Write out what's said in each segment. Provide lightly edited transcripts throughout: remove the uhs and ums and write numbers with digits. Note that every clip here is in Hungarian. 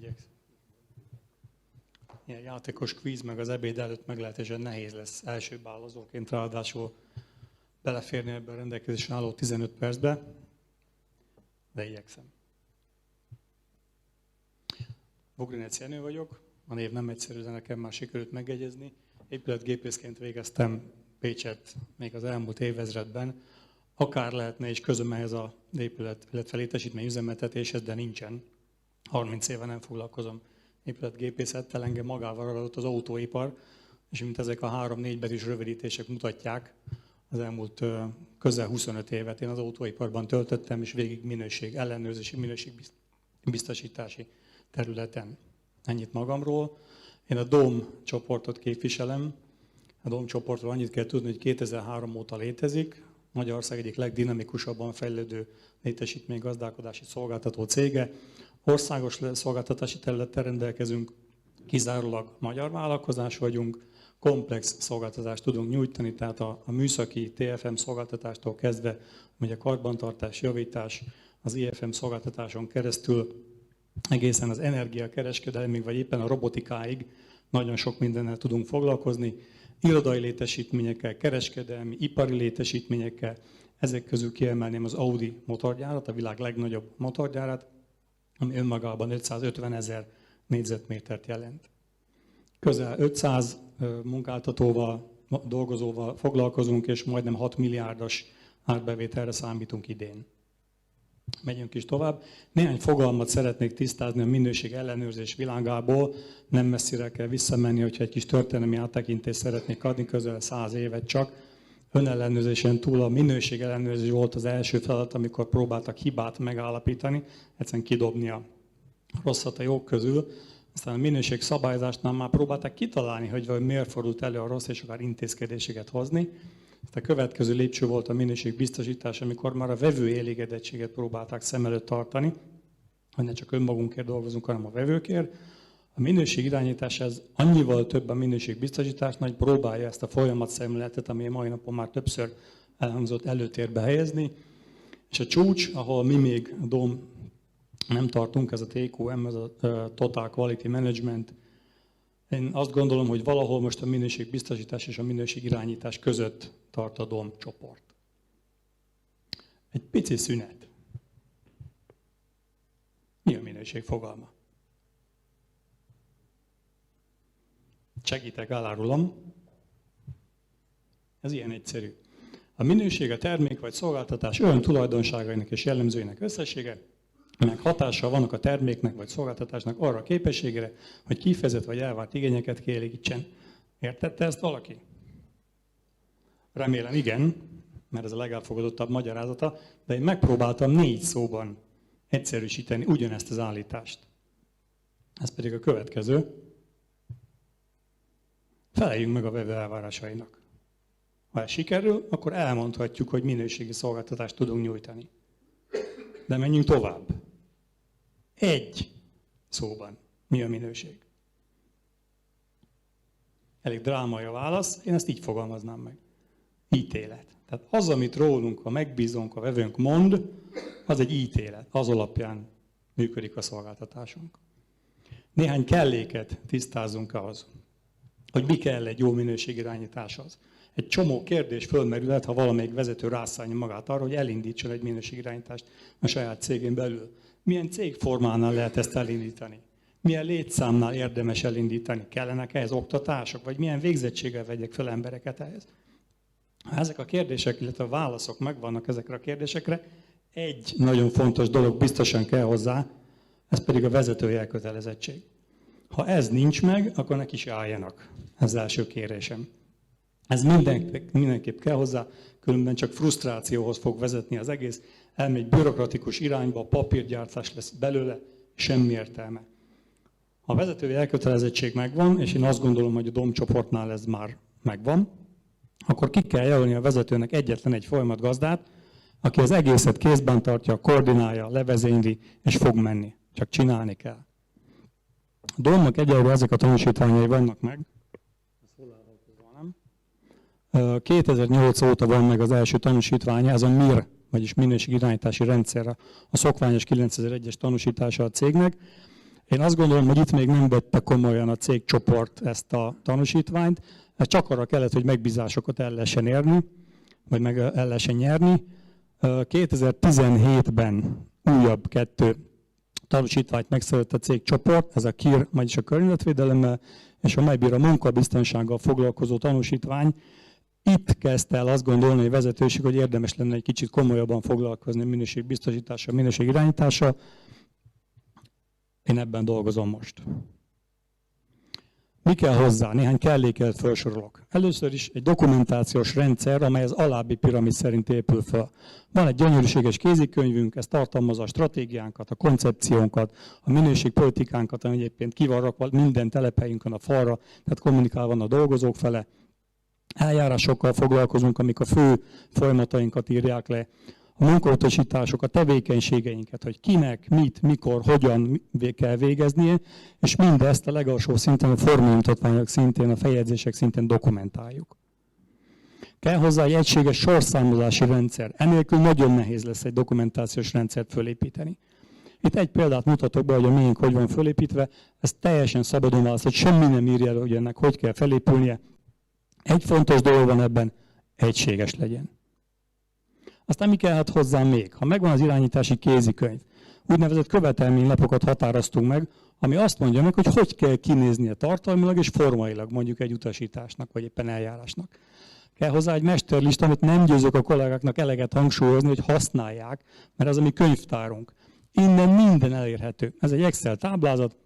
Igyekszem. Ilyen játékos kvíz meg az ebéd előtt meglehetősen nehéz lesz első bálozóként, ráadásul beleférni ebbe a rendelkezésre álló 15 percbe, de igyekszem. Vogrinec Jenő vagyok, a név nem egyszerű, de nekem már sikerült megegyezni. Épületgépészként végeztem Pécset még az elmúlt évezredben. Akár lehetne is közöm ehhez az épület, illetve létesítmény üzemeltetéshez, de nincsen. 30 éve nem foglalkozom épületgépészettel, engem magával ragadott az autóipar, és mint ezek a 3-4 betűs rövidítések mutatják, az elmúlt közel 25 évet én az autóiparban töltöttem, és végig minőség ellenőrzési, minőségbiztosítási területen. Ennyit magamról. Én a DOM csoportot képviselem. A DOM csoportról annyit kell tudni, hogy 2003 óta létezik. Magyarország egyik legdinamikusabban fejlődő létesítménygazdálkodási szolgáltató cége. Országos szolgáltatási területtel rendelkezünk, kizárólag magyar vállalkozás vagyunk, komplex szolgáltatást tudunk nyújtani, tehát a műszaki TFM szolgáltatástól kezdve, ugye a karbantartás, javítás, az IFM szolgáltatáson keresztül, egészen az energiakereskedelmig, vagy éppen a robotikáig nagyon sok mindennel tudunk foglalkozni. Irodai létesítményekkel, kereskedelmi, ipari létesítményekkel, ezek közül kiemelném az Audi motorgyárat, a világ legnagyobb motorgyárat, ami önmagában 550 000 négyzetmétert jelent. Közel 500 munkáltatóval, dolgozóval foglalkozunk, és majdnem 6 milliárdos árbevételre számítunk idén. Megyünk is tovább. Néhány fogalmat szeretnék tisztázni a minőség ellenőrzés világából. Nem messzire kell visszamenni, hogyha egy kis történelmi áttekintést szeretnék adni, közel 100 évet csak. Önellenőrzésen túl a minőség ellenőrzés volt az első feladat, amikor próbáltak hibát megállapítani, egyszerűen kidobni a rosszat a jók közül. Aztán a minőség szabályozásnál már próbálták kitalálni, hogy miért fordult elő a rossz, és akár intézkedéseket hozni. A következő lépcső volt a minőségbiztosítás, amikor már a vevő elégedettséget próbálták szem előtt tartani, hogy ne csak önmagunkért dolgozunk, hanem a vevőkért. A minőség irányítás ez annyival több a minőségbiztosításnál, hogy próbálja ezt a folyamatszemléletet, ami a mai napon már többször elhangzott, előtérbe helyezni. És a csúcs, ahol mi még a DOM nem tartunk, ez a TQM, ez a Total Quality Management. Én azt gondolom, hogy valahol most a minőségbiztosítás és a minőségirányítás között tart a DOM csoport. Egy pici szünet. Mi a minőség fogalma? Segítek, elárulom. Ez ilyen egyszerű. A minőség a termék vagy szolgáltatás olyan tulajdonságainak és jellemzőinek összessége, amelyek hatással vannak a terméknek vagy szolgáltatásnak arra a képességére, hogy kifejezett vagy elvárt igényeket kielégítsen. Értette ezt valaki? Remélem igen, mert ez a legelfogadottabb magyarázata, de én megpróbáltam 4 szóban egyszerűsíteni ugyanezt az állítást. Ez pedig a következő. Feleljünk meg a vevő elvárásainak. Ha ez sikerül, akkor elmondhatjuk, hogy minőségi szolgáltatást tudunk nyújtani. De menjünk tovább. 1 szóban. Mi a minőség? Elég drámai a válasz, én ezt így fogalmaznám meg. Ítélet. Tehát az, amit rólunk a megbízónk, a vevőnk mond, az egy ítélet. Az alapján működik a szolgáltatásunk. Néhány kelléket tisztázunk ahhoz, hogy mi kell egy jó minőségirányításhoz. Egy csomó kérdés fölmerülhet, ha valamelyik vezető rászállja magát arra, hogy elindítson egy minőségirányítást a saját cégén belül. Milyen cégformánál lehet ezt elindítani? Milyen létszámnál érdemes elindítani? Kellenek ehhez oktatások? Vagy milyen végzettséggel vegyek fel embereket ehhez? Ha ezek a kérdések, illetve a válaszok megvannak ezekre a kérdésekre, egy nagyon fontos dolog biztosan kell hozzá, ez pedig a vezetői elkötelezettség. Ha ez nincs meg, akkor neki is álljanak. Ez az első kérésem. Ez mindenképp kell hozzá, különben csak frusztrációhoz fog vezetni az egész, elmegy bürokratikus irányba, papírgyártás lesz belőle, semmi értelme. Ha a vezetői elkötelezettség megvan, és én azt gondolom, hogy a DOM csoportnál ez már megvan, akkor ki kell jelölni a vezetőnek egyetlen egy folyamatgazdát, aki az egészet kézben tartja, koordinálja, levezényli, és fog menni. Csak csinálni kell. A DOM-nak egyelőre ezek a tanúsítványai vannak meg. 2008 óta van meg az első tanúsítványa, ez a MIR, vagyis minőségirányítási rendszer, a szokványos 9001-es tanúsítása a cégnek, Én azt gondolom, hogy itt még nem vette komolyan a cégcsoport ezt a tanúsítványt, ez csak arra kellett, hogy megbízásokat el lehessen érni, vagy meg el lehessen nyerni. 2017-ben újabb 2 tanúsítványt megszerzett a cégcsoport, ez a KIR, vagyis a környezetvédelemmel, és a MyBIR a munkabiztonsággal foglalkozó tanúsítvány. Itt kezdte el azt gondolni, hogy vezetőség, hogy érdemes lenne egy kicsit komolyabban foglalkozni a minőségbiztosítással, minőségirányítással. Én ebben dolgozom most. Mi kell hozzá? Néhány kelléket felsorolok. Először is egy dokumentációs rendszer, amely az alábbi piramis szerint épül fel. Van egy gyönyörűséges kézikönyvünk, ez tartalmazza a stratégiánkat, a koncepciónkat, a minőségpolitikánkat, ami egyébként ki van rakva minden telephelyünkön a falra, tehát kommunikálva van a dolgozók fele. Eljárásokkal foglalkozunk, amik a fő folyamatainkat írják le. A munkautasítások, a tevékenységeinket, hogy kinek, mit, mikor, hogyan kell végeznie, és mindezt a legalsó szinten, a formámutatványok szintén, a feljegyzések szintén dokumentáljuk. Kell hozzá egy egységes sorszámozási rendszer. Enélkül nagyon nehéz lesz egy dokumentációs rendszert fölépíteni. Itt egy példát mutatok be, hogy a miénk hogy van fölépítve, ez teljesen szabadon választ, hogy semmi nem írja el, hogy ennek hogy kell felépülnie. Egy fontos dolog van ebben, egységes legyen. Aztán mi kellhet hozzá még? Ha megvan az irányítási kézikönyv, úgynevezett követelménylapokat határoztunk meg, ami azt mondja meg, hogy hogy kell kinéznie tartalmilag és formailag mondjuk egy utasításnak, vagy éppen eljárásnak. Kell hozzá egy mesterlista, amit nem győzök a kollégáknak eleget hangsúlyozni, hogy használják, mert ez a mi könyvtárunk. Innen minden elérhető. Ez egy Excel táblázat,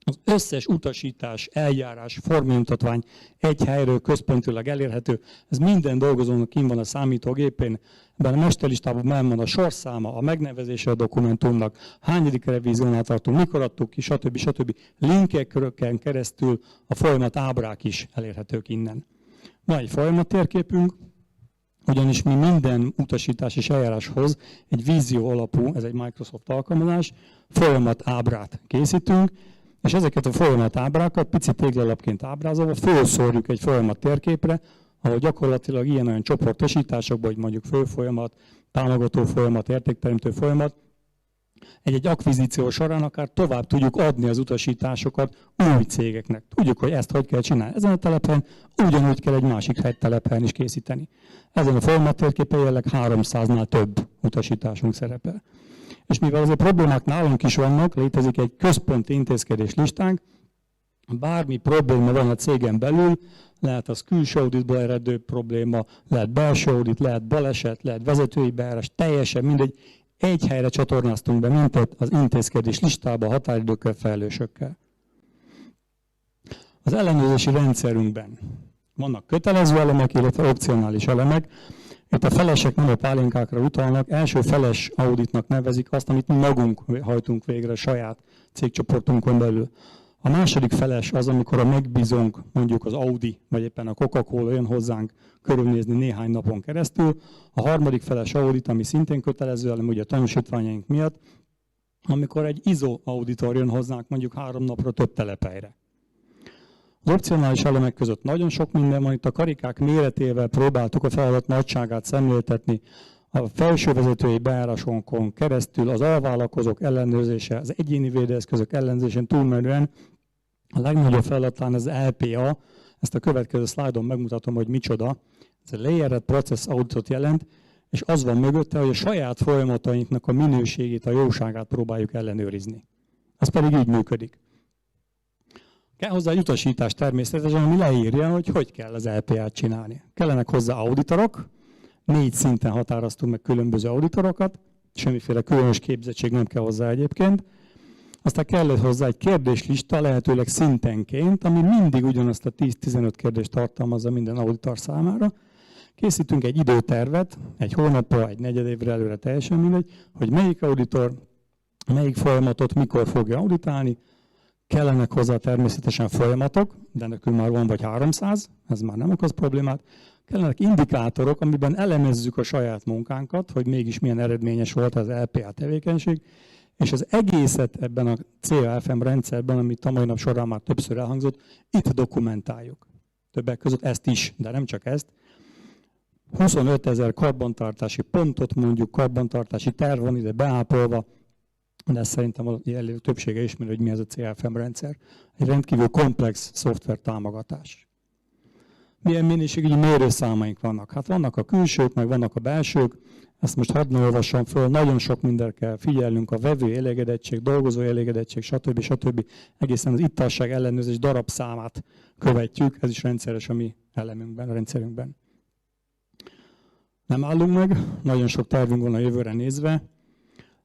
az összes utasítás, eljárás, formanyomtatvány egy helyről központilag elérhető. Ez minden dolgozónak kint van a számítógépén. Ebben a mesterlistában megvan a sorszáma, a megnevezése a dokumentumnak, hányadik revíziónál tartunk, mikor adtuk ki, stb. Linkekön keresztül a folyamat ábrák is elérhetők innen. Van egy folyamattérképünk, ugyanis mi minden utasítás és eljáráshoz egy vízió alapú, ez egy Microsoft alkalmazás, folyamat ábrát készítünk, és ezeket a folyamatábrákat pici téglalapként ábrázolva fölszórjuk egy folyamat térképre, ahol gyakorlatilag ilyen-olyan csoportosításokban, hogy mondjuk főfolyamat, támogató folyamat, értékteremtő folyamat, egy akvizíció során akár tovább tudjuk adni az utasításokat új cégeknek. Tudjuk, hogy ezt hogy kell csinálni ezen a telephelyen, ugyanúgy kell egy másik telephelyen is készíteni. Ezen a folyamattérképen jelenleg 300-nál több utasításunk szerepel. És mivel azért problémák nálunk is vannak, létezik egy központi intézkedés listánk, bármi probléma van a cégen belül, lehet az külső auditból eredő probléma, lehet belső audit, lehet baleset, lehet vezetői beárás, teljesen mindegy, egy helyre csatornáztunk be minket az intézkedés listába, határidőkkel, felelősökkel. Az ellenőrzési rendszerünkben vannak kötelező elemek, illetve opcionális elemek. Itt a felesek nem a pálinkákra utalnak, első feles auditnak nevezik azt, amit mi magunk hajtunk végre a saját cégcsoportunkon belül. A második feles az, amikor a megbízónk, mondjuk az Audi, vagy éppen a Coca-Cola jön hozzánk körülnézni néhány napon keresztül. A harmadik feles audit, ami szintén kötelező, hanem ugye a tanúsítványaink miatt, amikor egy ISO auditor jön hozzánk mondjuk 3 napra több telephelyre. Az opcionális elemek között nagyon sok minden van, itt a karikák méretével próbáltuk a feladat nagyságát szemléltetni, a felsővezetői bejárásonkon keresztül az alvállalkozók ellenőrzése, az egyéni védőeszközök ellenőrzésén túlmenően a legnagyobb feladatán az LPA, ezt a következő szlájdon megmutatom, hogy micsoda, ez a Layered Process Auditot jelent, és az van mögötte, hogy a saját folyamatainknak a minőségét, a jóságát próbáljuk ellenőrizni. Ez pedig így működik. Kell hozzá egy utasítás természetesen, ami leírja, hogy kell az LPA-t csinálni. Kellenek hozzá auditorok, 4 szinten határoztunk meg különböző auditorokat, semmiféle különös képzettség nem kell hozzá egyébként. Aztán kellett hozzá egy kérdéslista, lehetőleg szintenként, ami mindig ugyanazt a 10-15 kérdést tartalmazza minden auditor számára. Készítünk egy időtervet, egy hónapra, egy negyedévre előre, teljesen mindegy, hogy melyik auditor, melyik folyamatot mikor fogja auditálni. Kellenek hozzá természetesen folyamatok, de nekünk már van vagy 300, ez már nem okoz problémát. Kellenek indikátorok, amiben elemezzük a saját munkánkat, hogy mégis milyen eredményes volt az LPA tevékenység, és az egészet ebben a CAFM rendszerben, amit a mai nap során már többször elhangzott, itt dokumentáljuk. Többek között ezt is, de nem csak ezt. 25 000 karbantartási pontot, mondjuk karbantartási terv van ide beápolva, de ezt szerintem a jelölő többsége ismeri, hogy mi ez a CFM rendszer. Egy rendkívül komplex szoftver támogatás. Milyen minőségű mérőszámaink vannak? Hát vannak a külsők, meg vannak a belsők. Ezt most hadd ne olvassam föl, nagyon sok mindenre kell figyelnünk, a vevő elégedettség, dolgozó elégedettség, stb. Egészen az ittasság ellenőrzés darabszámát követjük, ez is rendszeres a mi elemünkben, a rendszerünkben. Nem állunk meg, nagyon sok tervünk van a jövőre nézve.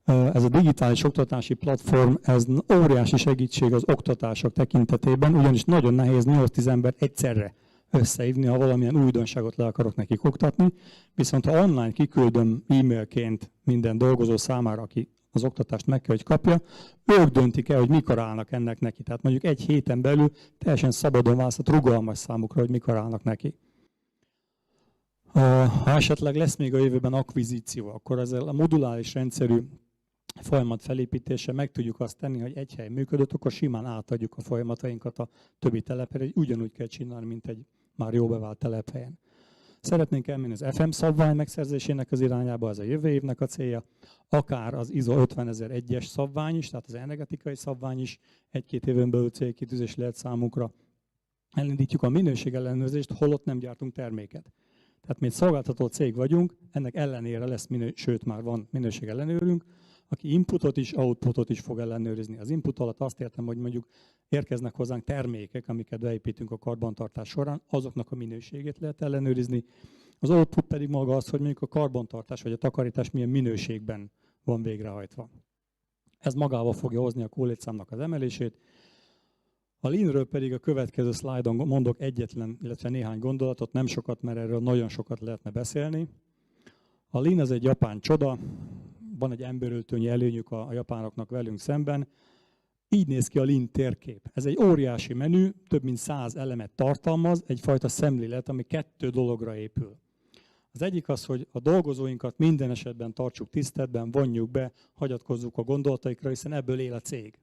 Ez a digitális oktatási platform, ez óriási segítség az oktatások tekintetében, ugyanis nagyon nehéz 8-10 embert egyszerre összehívni, ha valamilyen újdonságot le akarok nekik oktatni. Viszont ha online kiküldöm e-mailként minden dolgozó számára, aki az oktatást meg kell, hogy kapja, ők döntik el, hogy mikor állnak ennek neki. Tehát mondjuk egy héten belül teljesen szabadon választhat, rugalmas számukra, hogy mikor állnak neki. Ha esetleg lesz még a jövőben akvizíció, akkor ezzel a moduláris rendszerű folyamat felépítése meg tudjuk azt tenni, hogy egy hely működött, akkor simán átadjuk a folyamatainkat a többi telepre, hogy ugyanúgy kell csinálni, mint egy már jó bevált telephelyen. Szeretnénk elmenni az FM szabvány megszerzésének az irányába, ez a jövő évnek a célja, akár az ISO 50001-es szabvány is, tehát az energetikai szabvány is egy-két éven belül célkitűzés lehet számunkra. Elindítjuk a minőségellenőrzést, holott nem gyártunk terméket. Tehát mi egy szolgáltató cég vagyunk, ennek ellenére lesz, sőt már van minőségellenőrünk, aki inputot is, outputot is fog ellenőrizni. Az input alatt azt értem, hogy mondjuk érkeznek hozzánk termékek, amiket beépítünk a karbantartás során, azoknak a minőségét lehet ellenőrizni. Az output pedig maga az, hogy mondjuk a karbantartás vagy a takarítás milyen minőségben van végrehajtva. Ez magával fogja hozni a kólétszámnak az emelését. A Leanről pedig a következő szlájdon mondok egyetlen, illetve néhány gondolatot, nem sokat, mert erről nagyon sokat lehetne beszélni. A Lean az egy japán csoda, van egy emberöltőnyi előnyük a japánoknak velünk szemben. Így néz ki a Lean térkép. Ez egy óriási menü, több mint 100 elemet tartalmaz, egyfajta szemlélet, ami 2 dologra épül. Az egyik az, hogy a dolgozóinkat minden esetben tartsuk tiszteletben, vonjuk be, hagyatkozzuk a gondolataikra, hiszen ebből él a cég.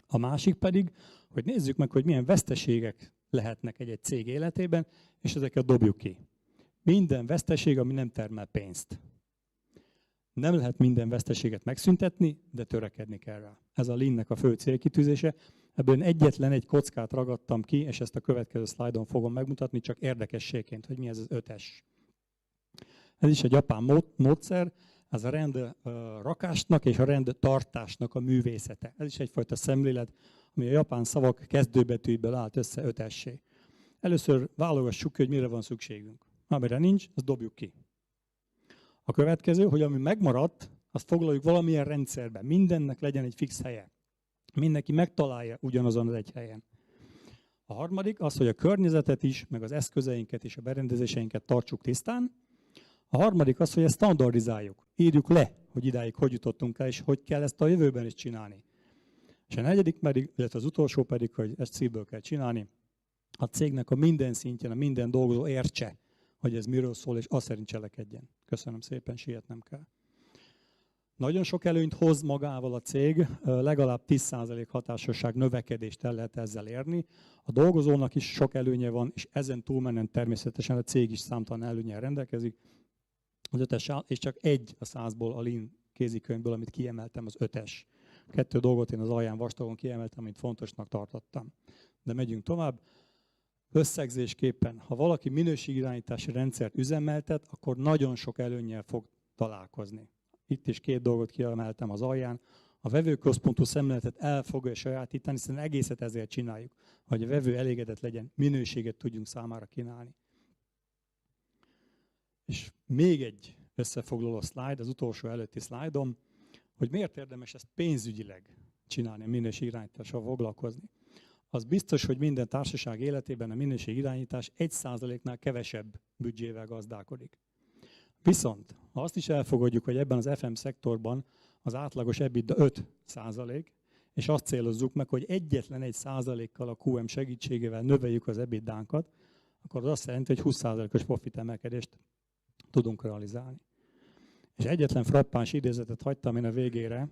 A másik pedig, hogy nézzük meg, hogy milyen veszteségek lehetnek egy cég életében, és ezeket dobjuk ki. Minden veszteség, ami nem termel pénzt. Nem lehet minden veszteséget megszüntetni, de törekedni kell rá. Ez a Leannek a fő célkitűzése. Ebből egyetlen egy kockát ragadtam ki, és ezt a következő szlájdon fogom megmutatni, csak érdekességként, hogy mi ez az 5S. Ez is egy japán módszer, ez a rendrakásnak és a rendtartásnak a művészete. Ez is egyfajta szemlélet, ami a japán szavak kezdőbetűiből állt össze 5S-é. Először válogassuk ki, hogy mire van szükségünk. Amire nincs, azt dobjuk ki. A következő, hogy ami megmaradt, azt foglaljuk valamilyen rendszerbe. Mindennek legyen egy fix helye. Mindenki megtalálja ugyanazon az egy helyen. A harmadik az, hogy a környezetet is, meg az eszközeinket és a berendezéseinket tartsuk tisztán. A harmadik az, hogy ezt standardizáljuk. Írjuk le, hogy idáig hogy jutottunk el, és hogy kell ezt a jövőben is csinálni. És a negyedik pedig, illetve az utolsó pedig, hogy ezt szívből kell csinálni. A cégnek a minden szintjén, a minden dolgozó értse, hogy ez miről szól, és azt szerint cselekedjen. Köszönöm szépen, sietnem kell. Nagyon sok előnyt hoz magával a cég, legalább 10% hatásosság növekedést el lehet ezzel érni. A dolgozónak is sok előnye van, és ezen túlmenően természetesen a cég is számtalan előnnyel rendelkezik. Az 5S, és csak 1 a 100-ból a Lean kézikönyvből, amit kiemeltem, az 5S. 2 dolgot én az alján vastagon kiemeltem, amit fontosnak tartottam. De megyünk tovább. Összegzésképpen, ha valaki minőségirányítási rendszert üzemeltet, akkor nagyon sok előnnyel fog találkozni. Itt is 2 dolgot kiemeltem az alján. A vevőközpontú szemléletet el fogja sajátítani, hiszen egészet ezért csináljuk, hogy a vevő elégedett legyen, minőséget tudjunk számára kínálni. És még egy összefoglaló szlájd, az utolsó előtti szlájdom, hogy miért érdemes ezt pénzügyileg csinálni, a minőségirányítással foglalkozni. Az biztos, hogy minden társaság életében a minőségirányítás 1%-nál kevesebb büdzsével gazdálkodik. Viszont, ha azt is elfogadjuk, hogy ebben az FM szektorban az átlagos EBITDA 5%, és azt célozzuk meg, hogy egyetlen 1%-kal a QM segítségével növeljük az EBITDA-nkat, akkor az azt jelenti, hogy 20%-os profit emelkedést tudunk realizálni. És egyetlen frappáns idézetet hagytam én a végére.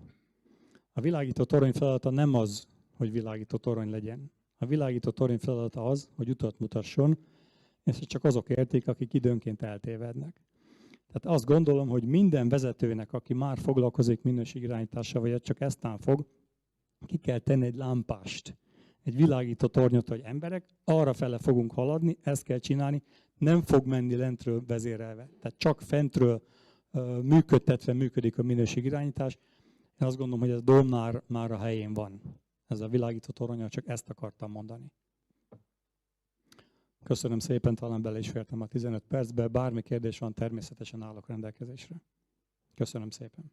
A világító torony feladata nem az, hogy világító torony legyen. A világító torony feladata az, hogy utat mutasson, és csak azok érték, akik időnként eltévednek. Tehát azt gondolom, hogy minden vezetőnek, aki már foglalkozik minőségirányítással, vagy csak eztán fog, ki kell tenni egy lámpást, egy világító tornyot, hogy emberek, arra fele fogunk haladni, ezt kell csinálni, nem fog menni lentről vezérelve. Tehát csak fentről működtetve működik a minőségirányítás. Én azt gondolom, hogy ez Dóm már a helyén van. Ez a világító tornya, csak ezt akartam mondani. Köszönöm szépen, talán bele is fértem a 15 percbe. Bármi kérdés van, természetesen állok rendelkezésre. Köszönöm szépen.